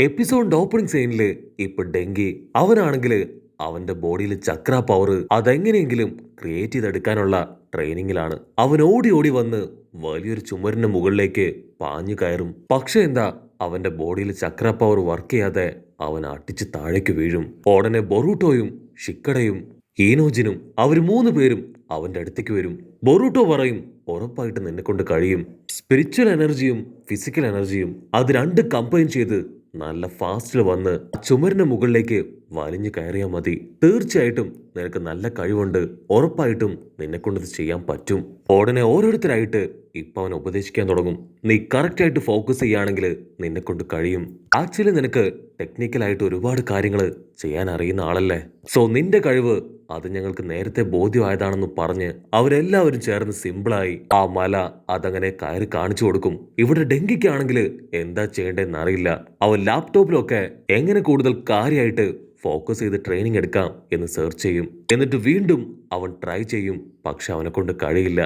എപ്പിസോഡിന്റെ opening സീനില് ഇപ്പൊ dengue അവനാണെങ്കില് അവന്റെ ബോഡിയിൽ ചക്ര പവർ അതെങ്ങനെയെങ്കിലും ക്രിയേറ്റ് ചെയ്തെടുക്കാനുള്ള ട്രെയിനിങ്ങിലാണ്. അവൻ ഓടി ഓടി വന്ന് വലിയൊരു ചുമരിന്റെ മുകളിലേക്ക് പാഞ്ഞു കയറും. പക്ഷെ എന്താ, അവന്റെ ബോഡിയിൽ ചക്ര പവർ വർക്ക് ചെയ്യാതെ അവൻ അടിച്ച് താഴേക്ക് വീഴും. ഉടനെ ബൊറൂട്ടോയും ഷിക്കടയും ഹീനോജിനും അവര് മൂന്ന് പേരും അവന്റെ അടുത്തേക്ക് വരും. ബൊറൂട്ടോ പറയും, ഉറപ്പായിട്ട് നിന്നെ കൊണ്ട് കഴിയും. സ്പിരിച്വൽ എനർജിയും ഫിസിക്കൽ എനർജിയും അത് രണ്ട് കമ്പൈൻ ചെയ്ത് നല്ല ഫാസ്റ്റിൽ വന്ന് ചുമരിന് മുകളിലേക്ക് വലിഞ്ഞു കയറിയാൽ മതി. തീർച്ചയായിട്ടും നിനക്ക് നല്ല കഴിവുണ്ട്, ഉറപ്പായിട്ടും നിന്നെ കൊണ്ടത് ചെയ്യാൻ പറ്റും. ഉടനെ ഓരോരുത്തരായിട്ട് ഇപ്പൊ അവൻ ഉപദേശിക്കാൻ തുടങ്ങും. നീ കറക്റ്റ് ആയിട്ട് ഫോക്കസ് ചെയ്യുകയാണെങ്കിൽ നിന്നെ കൊണ്ട് കഴിയും. ആക്ച്വലി നിനക്ക് ടെക്നിക്കലായിട്ട് ഒരുപാട് കാര്യങ്ങൾ ചെയ്യാൻ അറിയുന്ന ആളല്ലേ. സോ നിന്റെ കഴിവ് അത് ഞങ്ങൾക്ക് നേരത്തെ ബോധ്യമായതാണെന്ന് പറഞ്ഞ് അവരെല്ലാവരും ചേർന്ന് സിമ്പിളായി ആ മല അതങ്ങനെ കയറി കാണിച്ചു കൊടുക്കും. ഇവിടെ ഡെങ്കിക്കാണെങ്കിൽ എന്താ ചെയ്യേണ്ടതെന്ന് അറിയില്ല. അവൻ ലാപ്ടോപ്പിലൊക്കെ എങ്ങനെ കൂടുതൽ കാര്യമായിട്ട് ഫോക്കസ് ചെയ്ത് ട്രെയിനിങ് എടുക്കാം എന്ന് സെർച്ച് ചെയ്യും. എന്നിട്ട് വീണ്ടും അവൻ ട്രൈ ചെയ്യും. പക്ഷെ അവനെ കൊണ്ട് കഴിയില്ല.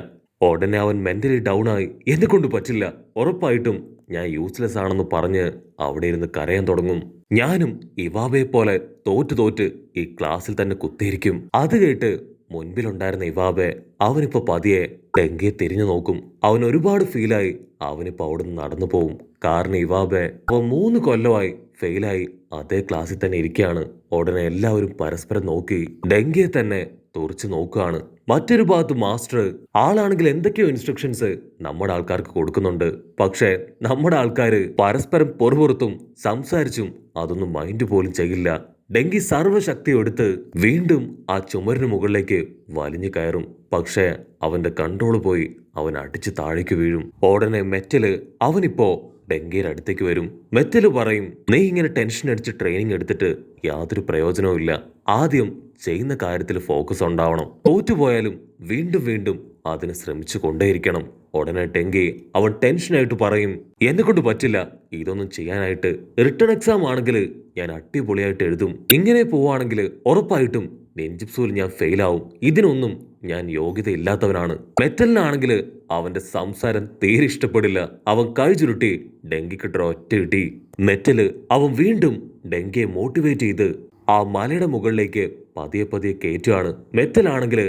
ഉടനെ അവൻ മെന്റലി ഡൗൺ ആയി, എന്നെ കൊണ്ട് പറ്റില്ല, ഉറപ്പായിട്ടും ഞാൻ യൂസ്ലെസ് ആണെന്ന് പറഞ്ഞ് അവിടെ ഇരുന്ന് കരയാൻ തുടങ്ങും. ഞാനും ഇവാബയെ പോലെ തോറ്റ് തോറ്റ് ഈ ക്ലാസ്സിൽ തന്നെ കുത്തിയിരിക്കും. അത് കേട്ട് മുൻപിലുണ്ടായിരുന്ന ഇവാബെ അവനിപ്പോ പതിയെ ഡെങ്കിയെ തിരിഞ്ഞു നോക്കും. അവൻ ഒരുപാട് ഫീലായി. അവനിപ്പോ അവിടുന്ന് നടന്നു പോവും. കാരണം ഇവാബെ അവൻ 3 കൊല്ലമായി ഫെയിലായി അതേ ക്ലാസ്സിൽ തന്നെ ഇരിക്കുകയാണ്. ഉടനെ എല്ലാവരും പരസ്പരം നോക്കി ഡെങ്കിയെ തന്നെ തുറച്ചു നോക്കുകയാണ്. മറ്റൊരു ഭാഗത്ത് മാസ്റ്റർ ആളാണെങ്കിൽ എന്തൊക്കെയോ ഇൻസ്ട്രക്ഷൻസ് നമ്മുടെ ആൾക്കാർക്ക് കൊടുക്കുന്നുണ്ട്. പക്ഷെ നമ്മുടെ ആൾക്കാര് പരസ്പരം പൊറുപുറത്തും സംസാരിച്ചും അതൊന്നും മൈൻഡ് പോലും ചെയ്യില്ല. ഡെങ്കി സർവ്വശക്തി എടുത്ത് വീണ്ടും ആ ചുമരിന് മുകളിലേക്ക് വലിഞ്ഞു കയറും. പക്ഷേ അവന്റെ കൺട്രോൾ പോയി അവൻ അടിച്ച് താഴേക്ക് വീഴും. ഉടനെ മെറ്റല് അവനിപ്പോ ഡെങ്കിയുടെ അടുത്തേക്ക് വരും. മെറ്റല് പറയും, നീ ഇങ്ങനെ ടെൻഷൻ അടിച്ച് ട്രെയിനിങ് എടുത്തിട്ട് യാതൊരു പ്രയോജനവും ഇല്ല. ആദ്യം ചെയ്യുന്ന കാര്യത്തിൽ ഫോക്കസ് ഉണ്ടാവണം. തോറ്റുപോയാലും വീണ്ടും വീണ്ടും അതിന് ശ്രമിച്ചു കൊണ്ടേയിരിക്കണം. ഉടനെ ഡെങ്കി അവൻ ടെൻഷനായിട്ട് പറയും, എന്നെ കൊണ്ട് പറ്റില്ല ഇതൊന്നും ചെയ്യാനായിട്ട്. റിട്ടേൺ എക്സാം ആണെങ്കിൽ ഞാൻ അടിപൊളിയായിട്ട് എഴുതും. ഇങ്ങനെ പോവാണെങ്കിൽ ഉറപ്പായിട്ടും നെഞ്ചിപ്സൂൽ ഞാൻ ഫെയിലാവും. ഇതിനൊന്നും ഞാൻ യോഗ്യത ഇല്ലാത്തവനാണ്. മെറ്റലിനാണെങ്കിൽ അവന്റെ സംസാരം തീരെ ഇഷ്ടപ്പെടില്ല. അവൻ കൈ ചുരുട്ടി ഡെങ്കിക്കിട്ട ഒറ്റ കിട്ടി. മെറ്റല് അവൻ വീണ്ടും ഡെങ്കിയെ മോട്ടിവേറ്റ് ചെയ്ത് ആ മലയുടെ മുകളിലേക്ക് പതിയെ പതിയെ കയറ്റുകയാണ്. മെറ്റലാണെങ്കിൽ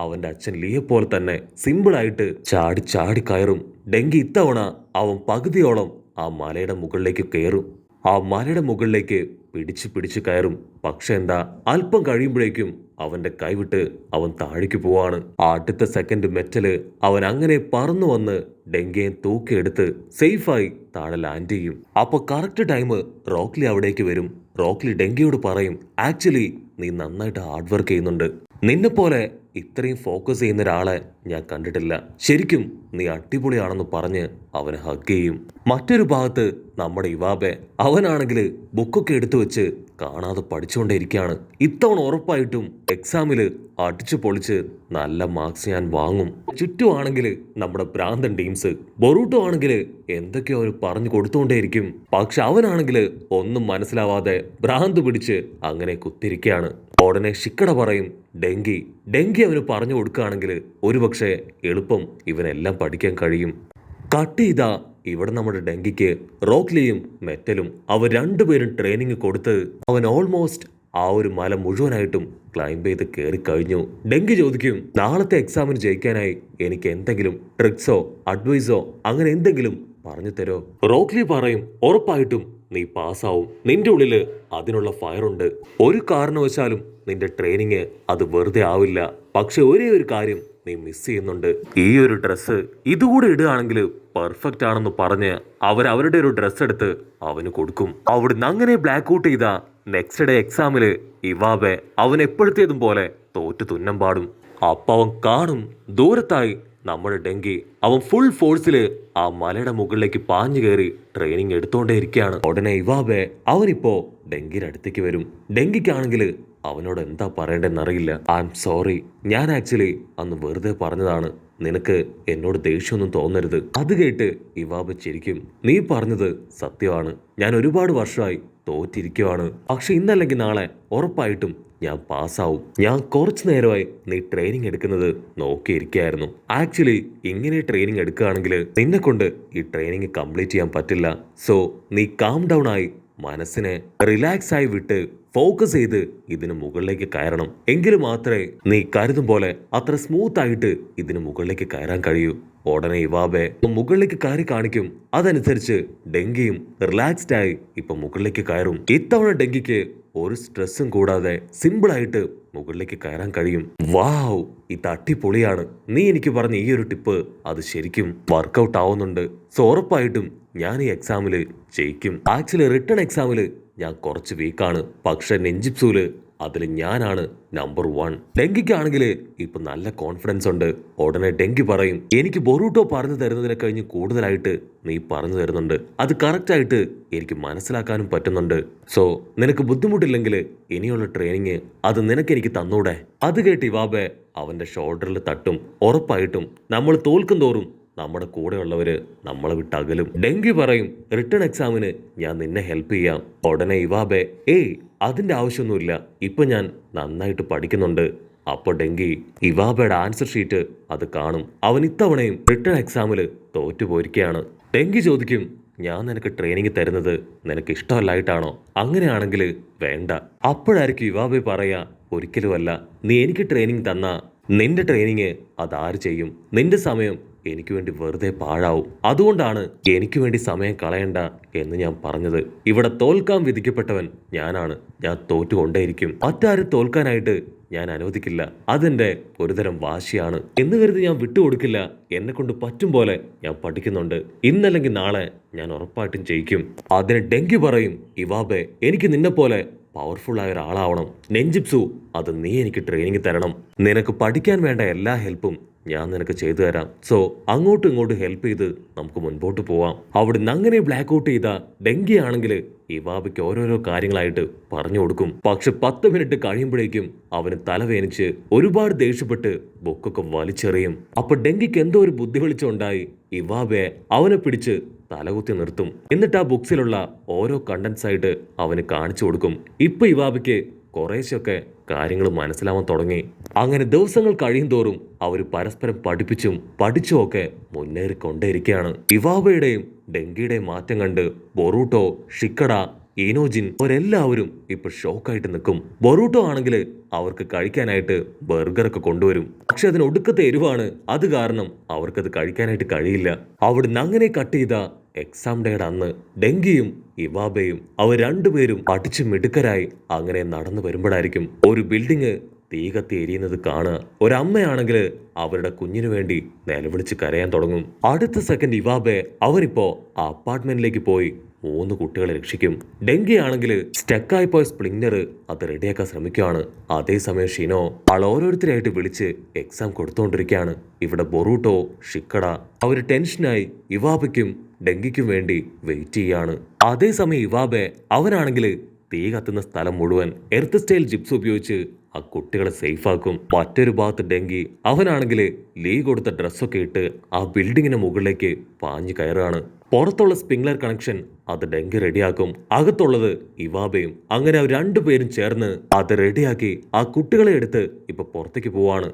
അവന്റെ അച്ഛൻ ലിയെ പോലെ തന്നെ സിമ്പിളായിട്ട് ചാടി ചാടി കയറും. ഡെങ്കി ഇത്തവണ അവൻ പകുതിയോളം ആ മലയുടെ മുകളിലേക്ക് കയറും. ആ മലയുടെ മുകളിലേക്ക് പിടിച്ച് പിടിച്ച് കയറും. പക്ഷെ എന്താ, അല്പം കഴിയുമ്പോഴേക്കും അവന്റെ കൈവിട്ട് അവൻ താഴേക്ക് പോവാണ്. അടുത്ത സെക്കൻഡ് മെറ്റല് അവൻ അങ്ങനെ പറന്നു വന്ന് ഡെങ്കിയെ തൂക്കിയെടുത്ത് സേഫായി താഴെ ലാൻഡ് ചെയ്യും. അപ്പൊ കറക്റ്റ് ടൈം റോക്ലി അവിടേക്ക് വരും. റോക്ലി ഡെങ്കിയോട് പറയും, ആക്ച്വലി നീ നന്നായിട്ട് ഹാർഡ് വർക്ക് ചെയ്യുന്നുണ്ട്. നിന്നെ പോലെ ഇത്രയും ഫോക്കസ് ചെയ്യുന്ന ഒരാളെ ഞാൻ കണ്ടിട്ടില്ല. ശരിക്കും നീ അടിപൊളിയാണെന്ന് പറഞ്ഞ് അവനെ ഹഗ് ചെയ്യും. മറ്റൊരു ഭാഗത്ത് നമ്മുടെ ഇവാബെ അവനാണെങ്കിൽ ബുക്കൊക്കെ എടുത്തു വെച്ച് കാണാതെ പഠിച്ചുകൊണ്ടേയിരിക്കുകയാണ്. ഇത്തവണ ഉറപ്പായിട്ടും എക്സാമില് അടിച്ചു പൊളിച്ച് നല്ല മാർക്സ് ഞാൻ വാങ്ങും. ചുറ്റുമാണെങ്കിൽ നമ്മുടെ ഭ്രാന്തൻ ടീംസ്. ബൊറൂട്ടോ ആണെങ്കിൽ എന്തൊക്കെയോ അവർ പറഞ്ഞു കൊടുത്തുകൊണ്ടേയിരിക്കും. പക്ഷെ അവനാണെങ്കിൽ ഒന്നും മനസ്സിലാവാതെ ഭ്രാന്ത് പിടിച്ച് അങ്ങനെ കുത്തിരിക്കുകയാണ്. ഉടനെ ഷിക്കട പറയും, ഡെങ്കി അവന് പറഞ്ഞു കൊടുക്കുകയാണെങ്കിൽ ഒരുപക്ഷെ എളുപ്പം ഇവനെല്ലാം പഠിക്കാൻ കഴിയും. കട്ട് ചെയ്താ ഇവിടെ നമ്മുടെ ഡെങ്കിക്ക് റോക്ലിയും മെറ്റലും അവർ രണ്ടുപേരും ട്രെയിനിങ് കൊടുത്ത് അവൻ ഓൾമോസ്റ്റ് ആ ഒരു മല മുഴുവനായിട്ടും ക്ലൈംബ് ചെയ്ത് കയറി കഴിഞ്ഞു. ഡെങ്കി ചോദിക്കും, നാളത്തെ എക്സാമിന് ജയിക്കാനായി എനിക്ക് എന്തെങ്കിലും ട്രിക്സോ അഡ്വൈസോ അങ്ങനെ എന്തെങ്കിലും പറഞ്ഞു തരോ? റോക്ലി പറയും, ഉറപ്പായിട്ടും നീ പാസ്സാവും. നിന്റെ ഉള്ളില് അതിനുള്ള ഫയറുണ്ട്. ഒരു കാരണവശാലും നിന്റെ ട്രെയിനിങ് അത് വെറുതെ ആവില്ല. പക്ഷെ ഒരേ ഒരു കാര്യം നീ മിസ് ചെയ്യുന്നുണ്ട്. ഈ ഒരു ഡ്രസ്സ് ഇതുകൂടെ ഇടുകയാണെങ്കിൽ പെർഫെക്റ്റ് ആണെന്ന് പറഞ്ഞ് അവരുടെ ഒരു ഡ്രസ്സ് എടുത്ത് അവന് കൊടുക്കും. അവിടുന്ന് അങ്ങനെ ബ്ലാക്ക് ഔട്ട് ചെയ്ത നെക്സ്റ്റ് ഡേ എക്സാമില് ഇവാബെ അവൻ എപ്പോഴത്തേതും പോലെ തോറ്റു തുന്നം പാടും. അപ്പൊ അവൻ കാണും ദൂരത്തായി നമ്മുടെ ഡെങ്കി അവൻ ഫുൾ ഫോഴ്സില് ആ മലയുടെ മുകളിലേക്ക് പാഞ്ഞു കയറി ട്രെയിനിങ് എടുത്തോണ്ടേ ഇരിക്കുകയാണ്. ഉടനെ ഇവാബെ അവനിപ്പോ ഡെങ്കിയുടെ അടുത്തേക്ക് വരും. ഡെങ്കിക്കാണെങ്കിൽ അവനോട് എന്താ പറയണ്ടെന്നറിയില്ല. ഐ എം സോറി, ഞാൻ ആക്ച്വലി അന്ന് വെറുതെ പറഞ്ഞതാണ്. നിനക്ക് എന്നോട് ദേഷ്യമൊന്നും തോന്നരുത്. അത് കേട്ട് ഇവാബ ചിരിക്കും. നീ പറഞ്ഞത് സത്യമാണ്. ഞാൻ ഒരുപാട് വർഷമായി തോറ്റിരിക്കുവാണ്. പക്ഷെ ഇന്നല്ലെങ്കിൽ നാളെ ഉറപ്പായിട്ടും ഞാൻ പാസ്സാവും. ഞാൻ കുറച്ചു നേരമായി നീ ട്രെയിനിങ് എടുക്കുന്നത് നോക്കിയിരിക്കായിരുന്നു. ആക്ച്വലി ഇങ്ങനെ ട്രെയിനിങ് എടുക്കുകയാണെങ്കിൽ നിന്നെ കൊണ്ട് ഈ ട്രെയിനിങ് കംപ്ലീറ്റ് ചെയ്യാൻ പറ്റില്ല. സോ നീ കാം ഡൗൺ ആയി മനസ്സിനെ റിലാക്സ് ആയി വിട്ട് ഫോക്കസ് ചെയ്ത് ഇതിന് മുകളിലേക്ക് കയറണം. എങ്കിൽ മാത്രമേ നീ കരുതും പോലെ അത്ര സ്മൂത്ത് ആയിട്ട് ഇതിന് മുകളിലേക്ക് കയറാൻ കഴിയൂ. ഉടനെ ഇവാബെ മുകളിലേക്ക് കയറി കാണിക്കും. അതനുസരിച്ച് ഡെങ്കിയും റിലാക്സ്ഡ് ആയി ഇപ്പൊ മുകളിലേക്ക് കയറും. ഇത്തവണ ഡെങ്കിക്ക് ഒരു സ്ട്രെസ്സും കൂടാതെ സിമ്പിളായിട്ട് മുകളിലേക്ക് കയറാൻ കഴിയും. വാവ്, ഇത് അടിപൊളിയാണ്. നീ എനിക്ക് പറഞ്ഞ ഈ ഒരു ടിപ്പ് അത് ശരിക്കും വർക്കൗട്ട് ആവുന്നുണ്ട്. സോ ഉറപ്പായിട്ടും ഞാൻ ഈ എക്സാമില് ജയിക്കും. ആക്ച്വലി റിട്ടേൺ എക്സാമില് ഞാൻ കുറച്ച് വീക്കാണ്. പക്ഷെ നെഞ്ചിപ്സൂല് അതിൽ ഞാനാണ് നമ്പർ 1. ഡെങ്കിക്കാണെങ്കിൽ ഇപ്പൊ നല്ല കോൺഫിഡൻസ് ഉണ്ട്. ഉടനെ ഡെങ്കി പറയും, എനിക്ക് ബൊറൂട്ടോ പറഞ്ഞു തരുന്നതിനെ കഴിഞ്ഞ് കൂടുതലായിട്ട് നീ പറഞ്ഞു തരുന്നുണ്ട്. അത് കറക്റ്റായിട്ട് എനിക്ക് മനസ്സിലാക്കാനും പറ്റുന്നുണ്ട്. സോ നിനക്ക് ബുദ്ധിമുട്ടില്ലെങ്കിൽ ഇനിയുള്ള ട്രെയിനിങ് അത് നിനക്ക് തന്നൂടെ. അത് കേട്ട് ഇവാബെ അവന്റെ ഷോൾഡറിൽ തട്ടും. ഉറപ്പായിട്ടും നമ്മൾ തോൽക്കും തോറും നമ്മുടെ കൂടെയുള്ളവര് നമ്മളെ വിട്ടകലും. ഡെങ്കി പറയും, റിട്ടേൺ എക്സാമിന് ഞാൻ നിന്നെ ഹെൽപ്പ് ചെയ്യാം. ഉടനെ ഇവാബെ, അതിന്റെ ആവശ്യമൊന്നുമില്ല, ഇപ്പൊ ഞാൻ നന്നായിട്ട് പഠിക്കുന്നുണ്ട്. അപ്പൊ ഡെങ്കി ഇവാബയുടെ ആൻസർ ഷീറ്റ് അത് കാണും. അവൻ ഇത്തവണയും റിട്ടേൺ എക്സാമില് തോറ്റുപോയിരിക്കുകയാണ്. ഡെങ്കി ചോദിക്കും, ഞാൻ നിനക്ക് ട്രെയിനിങ് തരുന്നത് നിനക്ക് ഇഷ്ടമല്ലായിട്ടാണോ? അങ്ങനെയാണെങ്കിൽ വേണ്ട. അപ്പോഴായിരിക്കും ഇവാബെ പറയാ, ഒരിക്കലുമല്ല, നീ എനിക്ക് ട്രെയിനിങ് തന്ന നിന്റെ ട്രെയിനിങ് അതാര് ചെയ്യും? നിന്റെ സമയം എനിക്ക് വേണ്ടി വെറുതെ പാഴാവും. അതുകൊണ്ടാണ് എനിക്ക് വേണ്ടി സമയം കളയണ്ട എന്ന് ഞാൻ പറഞ്ഞത്. ഇവിടെ തോൽക്കാൻ വിധിക്കപ്പെട്ടവൻ ഞാനാണ്. ഞാൻ തോറ്റുകൊണ്ടേയിരിക്കും. മറ്റാരും തോൽക്കാനായിട്ട് ഞാൻ അനുവദിക്കില്ല. അതെന്റെ ഒരുതരം വാശിയാണ് എന്ന് കരുതി ഞാൻ വിട്ടുകൊടുക്കില്ല. എന്നെ കൊണ്ട് പറ്റും പോലെ ഞാൻ പഠിക്കുന്നുണ്ട്. ഇന്നല്ലെങ്കിൽ നാളെ ഞാൻ ഉറപ്പായിട്ടും ജയിക്കും. അതിന് ഡെങ്കി പറയും, ഇവാബെ, എനിക്ക് നിന്നെ പോലെ പവർഫുൾ ആയ ഒരാളാവണം. നെഞ്ചിപ്സു, അത് നീ എനിക്ക് ട്രെയിനിങ് തരണം. നിനക്ക് പഠിക്കാൻ വേണ്ട എല്ലാ ഹെൽപ്പും ഞാൻ നിനക്ക് ചെയ്തു തരാം. സോ അങ്ങോട്ടും ഇങ്ങോട്ടും ഹെൽപ്പ് ചെയ്ത് നമുക്ക് മുൻപോട്ട് പോവാം. അവിടുന്ന് അങ്ങനെ ബ്ലാക്ക് ഔട്ട് ചെയ്ത ഡെങ്കി ആണെങ്കിൽ ഇവാബയ്ക്ക് ഓരോരോ കാര്യങ്ങളായിട്ട് പറഞ്ഞു കൊടുക്കും. പക്ഷെ 10 മിനിറ്റ് കഴിയുമ്പോഴേക്കും അവന് തലവേനിച്ച് ഒരുപാട് ദേഷ്യപ്പെട്ട് ബുക്കൊക്കെ വലിച്ചെറിയും. അപ്പൊ ഡെങ്കിക്ക് എന്തോ ഒരു ബുദ്ധി വെളിച്ചമുണ്ടായി. ഇവാബയെ അവനെ പിടിച്ച് തലകുത്തി നിർത്തും. എന്നിട്ട് ആ ബുക്സിലുള്ള ഓരോ കണ്ടന്റ്സ് ആയിട്ട് അവന് കാണിച്ചു കൊടുക്കും. ഇപ്പൊ ഇവാബയ്ക്ക് കുറേശ്ശൊക്കെ കാര്യങ്ങൾ മനസ്സിലാവാൻ തുടങ്ങി. അങ്ങനെ ദിവസങ്ങൾ കഴിയും തോറും അവർ പരസ്പരം പഠിപ്പിച്ചും പഠിച്ചും ഒക്കെ മുന്നേറിക്കൊണ്ടേയിരിക്കുകയാണ്. ഇവാബയുടെയും ഡെങ്കിയുടെയും മാറ്റം കണ്ട് ബൊറൂട്ടോ, ഷിക്കഡ, ഈനോജിൻ അവരെല്ലാവരും ഇപ്പൊ ഷോക്കായിട്ട് നിൽക്കും. ബൊറൂട്ടോ ആണെങ്കിൽ അവർക്ക് കഴിക്കാനായിട്ട് ബർഗറൊക്കെ കൊണ്ടുവരും. പക്ഷെ അതിന് ഒടുക്കത്തെ എരിവാണ്. അത് കാരണം അവർക്കത് കഴിക്കാനായിട്ട് കഴിയില്ല. അവിടുന്ന് അങ്ങനെ കട്ട് ചെയ്ത എക്സാം ഡേയുടെ അന്ന് ഡെങ്കിയും ഇവാബയും അവർ രണ്ടുപേരും പഠിച്ച് മിടുക്കരായി അങ്ങനെ നടന്നു വരുമ്പോഴായിരിക്കും ഒരു ബിൽഡിങ് തീ കത്തി എരിയുന്നത് കാണുക. ഒരമ്മയാണെങ്കിൽ അവരുടെ കുഞ്ഞിനു വേണ്ടി നിലവിളിച്ച് കരയാൻ തുടങ്ങും. അടുത്ത സെക്കൻഡ് ഇവാബെ അവരിപ്പോ ആ അപ്പാർട്ട്മെന്റിലേക്ക് പോയി 3 കുട്ടികളെ രക്ഷിക്കും. ഡെങ്കി ആണെങ്കിൽ സ്റ്റക്കായി പോയ സ്പ്ലിന്നർ അത് റെഡിയാക്കാൻ ശ്രമിക്കുകയാണ്. അതേസമയം ഷിനോ ആൾ ഓരോരുത്തരായിട്ട് വിളിച്ച് എക്സാം കൊടുത്തുകൊണ്ടിരിക്കുകയാണ്. ഇവിടെ ബൊറൂട്ടോ, ഷിക്കഡ അവർ ടെൻഷനായി ഇവാബയ്ക്കും ഡെങ്കിക്കും വേണ്ടി വെയിറ്റ് ചെയ്യാണ്. അതേസമയം ഇവാബെ അവനാണെങ്കിൽ തീ കത്തുന്ന സ്ഥലം മുഴുവൻ എർത്ത് സ്റ്റൈൽ ജിപ്സ് ഉപയോഗിച്ച് ആ കുട്ടികളെ സേഫാക്കും. മറ്റൊരു ഭാഗത്ത് ഡെങ്കി അവനാണെങ്കിൽ ലീ കൊടുത്ത ഡ്രസ്സൊക്കെ ഇട്ട് ആ ബിൽഡിങ്ങിന് മുകളിലേക്ക് പാഞ്ഞു കയറുകയാണ്. പുറത്തുള്ള സ്പ്രിംഗ്ലർ കണക്ഷൻ അത് ഡെങ്കി റെഡിയാക്കും. അകത്തുള്ളത് ഇവാബയും. അങ്ങനെ അവർ രണ്ടുപേരും ചേർന്ന് അത് റെഡിയാക്കി ആ കുട്ടികളെ എടുത്ത് ഇപ്പൊ പുറത്തേക്ക് പോവാണ്.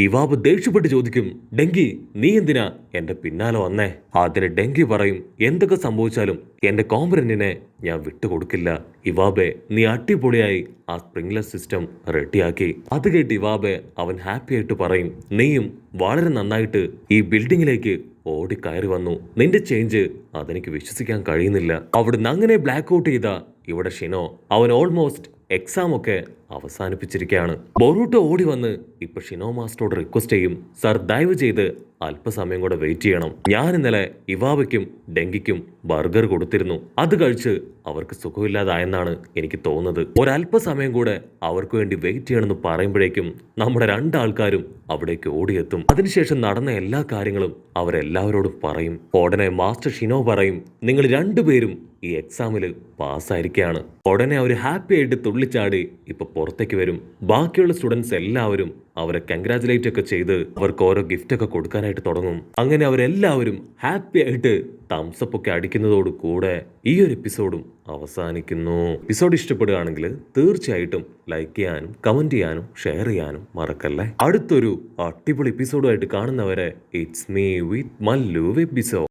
ഇവാബ് ദേഷ്യപ്പെട്ട് ചോദിക്കും, ഡെങ്കി, നീ എന്തിനാ എന്റെ പിന്നാലെ വന്നേ? അതിന് ഡെങ്കി പറയും, എന്തൊക്കെ സംഭവിച്ചാലും എന്റെ കോംപ്രന്റിനെ ഞാൻ വിട്ടുകൊടുക്കില്ല. ഇവാബെ, നീ അടിപൊളിയായി ആ സ്പ്രിംഗ്ലർ സിസ്റ്റം റെഡിയാക്കി. അത് കേട്ട് ഇവാബെ അവൻ ഹാപ്പി ആയിട്ട് പറയും, നീയും വളരെ നന്നായിട്ട് ഈ ബിൽഡിങ്ങിലേക്ക് ഓടിക്കയറി വന്നു. നിന്റെ ചേഞ്ച് അതെനിക്ക് വിശ്വസിക്കാൻ കഴിയുന്നില്ല. അവിടുന്ന് അങ്ങനെ ബ്ലാക്ക് ഔട്ട് ചെയ്ത ഇവിടെ ഷിനോ അവൻ ഓൾമോസ്റ്റ് എക്സാം ഒക്കെ അവസാനിപ്പിച്ചിരിക്കുകയാണ്. ബൊറൂട്ടോ ഓടി വന്ന് ഇപ്പൊ ഷിനോ മാസ്റ്ററോട് റിക്വസ്റ്റ് ചെയ്യും, സർ ദയവ് ചെയ്ത് അല്പസമയം കൂടെ വെയിറ്റ് ചെയ്യണം. ഞാൻ ഇന്നലെ ഇവാബയ്ക്കും ഡെങ്കിക്കും ബർഗർ കൊടുത്തിരുന്നു. അത് കഴിച്ച് അവർക്ക് സുഖമില്ലാതായെന്നാണ് എനിക്ക് തോന്നുന്നത്. ഒരല്പസമയം കൂടെ അവർക്ക് വേണ്ടി വെയിറ്റ് ചെയ്യണമെന്ന് പറയുമ്പോഴേക്കും നമ്മുടെ 2 ആൾക്കാരും അവിടേക്ക് ഓടിയെത്തും. അതിനുശേഷം നടന്ന എല്ലാ കാര്യങ്ങളും അവരെല്ലാവരോടും പറയും. ഉടനെ മാസ്റ്റർ ഷിനോ പറയും, നിങ്ങൾ രണ്ടുപേരും ഈ എക്സാമില് പാസ്സായിരിക്കുകയാണ്. ഉടനെ അവർ ഹാപ്പി ആയിട്ട് തുള്ളിച്ചാടി ഇപ്പൊ പുറത്തേക്ക് വരും. ബാക്കിയുള്ള സ്റ്റുഡൻസ് എല്ലാവരും അവരെ കൺഗ്രാജുലേറ്റ് ഒക്കെ ചെയ്ത് അവർക്ക് ഓരോ ഗിഫ്റ്റ് ഒക്കെ കൊടുക്കാനായിട്ട് തുടങ്ങും. അങ്ങനെ അവരെല്ലാവരും ഹാപ്പി ആയിട്ട് തംസപ്പ് ഒക്കെ അടിക്കുന്നതോട് കൂടെ ഈ ഒരു എപ്പിസോഡും അവസാനിക്കുന്നു. എപ്പിസോഡ് ഇഷ്ടപ്പെടുകയാണെങ്കിൽ തീർച്ചയായിട്ടും ലൈക്ക് ചെയ്യാനും കമന്റ് ചെയ്യാനും ഷെയർ ചെയ്യാനും മറക്കല്ലേ. അടുത്തൊരു അടിപൊളി എപ്പിസോഡുമായിട്ട് കാണുന്നവരെ it's me with Mallu episode.